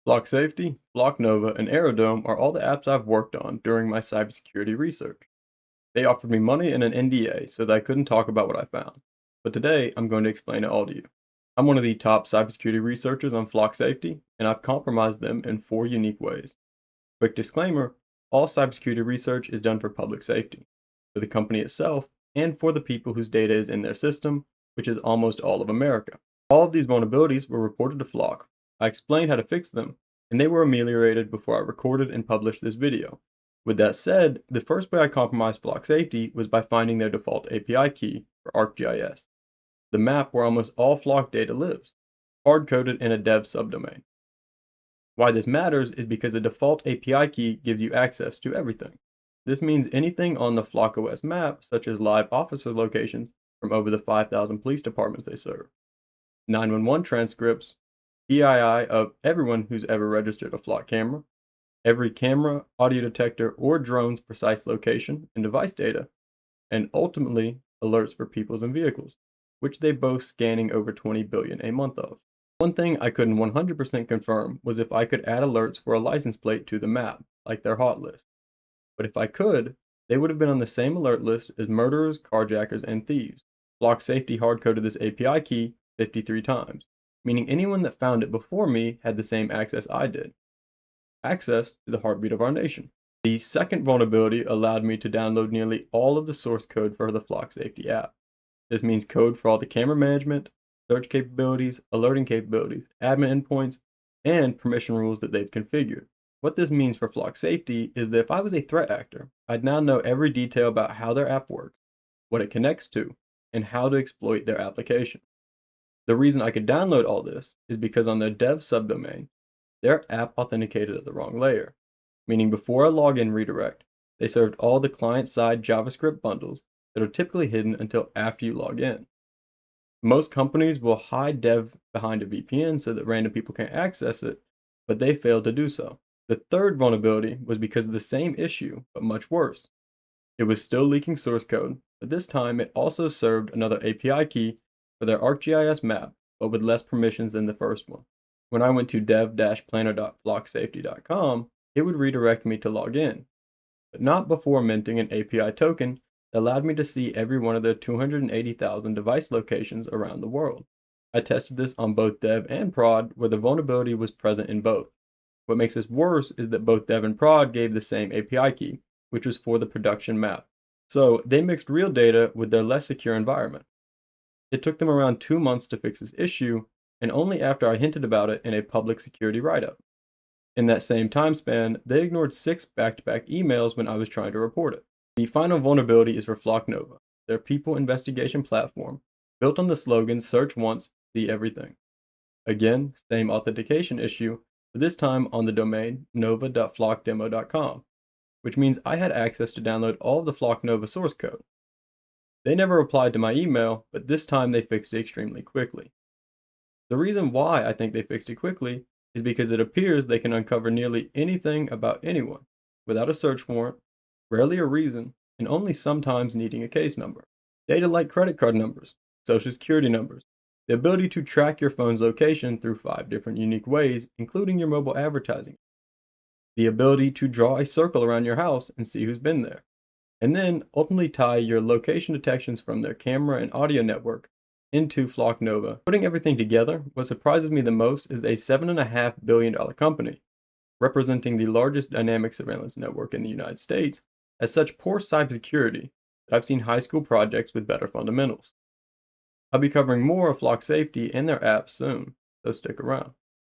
FlockSafety, FlockNova, and Aerodome are all the apps I've worked on during my cybersecurity research. They offered me money and an NDA so that I couldn't talk about what I found. But today, I'm going to explain it all to you. I'm one of the top cybersecurity researchers on FlockSafety, and I've compromised them in 4 unique ways. Quick disclaimer, all cybersecurity research is done for public safety, for the company itself, and for the people whose data is in their system, which is almost all of America. All of these vulnerabilities were reported to Flock. I explained how to fix them, and they were ameliorated before I recorded and published this video. With that said, the first way I compromised Flock Safety was by finding their default API key for ArcGIS, the map where almost all Flock data lives, hard-coded in a dev subdomain. Why this matters is because the default API key gives you access to everything. This means anything on the FlockOS map, such as live officer locations from over the 5,000 police departments they serve, 911 transcripts, PII of everyone who's ever registered a Flock camera, every camera, audio detector, or drone's precise location and device data, and ultimately alerts for peoples and vehicles, which they boast scanning over 20 billion a month of. One thing I couldn't 100% confirm was if I could add alerts for a license plate to the map, like their hot list. But if I could, they would have been on the same alert list as murderers, carjackers, and thieves. Flock Safety hard-coded this API key 53 times, meaning anyone that found it before me had the same access I did. Access to the heartbeat of our nation. The second vulnerability allowed me to download nearly all of the source code for the FlockSafety app. This means code for all the camera management, search capabilities, alerting capabilities, admin endpoints, and permission rules that they've configured. What this means for FlockSafety is that if I was a threat actor, I'd now know every detail about how their app works, what it connects to, and how to exploit their application. The reason I could download all this is because on their dev subdomain, their app authenticated at the wrong layer, meaning before a login redirect, they served all the client-side JavaScript bundles that are typically hidden until after you log in. Most companies will hide dev behind a VPN so that random people can't access it, but they failed to do so. The third vulnerability was because of the same issue, but much worse. It was still leaking source code, but this time it also served another API key for their ArcGIS map, but with less permissions than the first one. When I went to dev-planner.flocksafety.com, it would redirect me to log in, but not before minting an API token that allowed me to see every one of their 280,000 device locations around the world. I tested this on both dev and prod, where the vulnerability was present in both. What makes this worse is that both dev and prod gave the same API key, which was for the production map. So they mixed real data with their less secure environment. It took them around 2 months to fix this issue, and only after I hinted about it in a public security write-up. In that same time span, they ignored 6 back-to-back emails when I was trying to report it. The final vulnerability is for FlockNova, their people investigation platform, built on the slogan "Search once, see everything." Again, same authentication issue, but this time on the domain nova.flockdemo.com, which means I had access to download all of the FlockNova source code. They never replied to my email, but this time they fixed it extremely quickly. The reason why I think they fixed it quickly is because it appears they can uncover nearly anything about anyone without a search warrant, rarely a reason, and only sometimes needing a case number. Data like credit card numbers, social security numbers, the ability to track your phone's location through 5 different unique ways, including your mobile advertising, the ability to draw a circle around your house and see who's been there, and then ultimately tie your location detections from their camera and audio network into FlockNova. Putting everything together, what surprises me the most is a $7.5 billion company, representing the largest dynamic surveillance network in the United States, has such poor cybersecurity that I've seen high school projects with better fundamentals. I'll be covering more of FlockSafety and their apps soon, so stick around.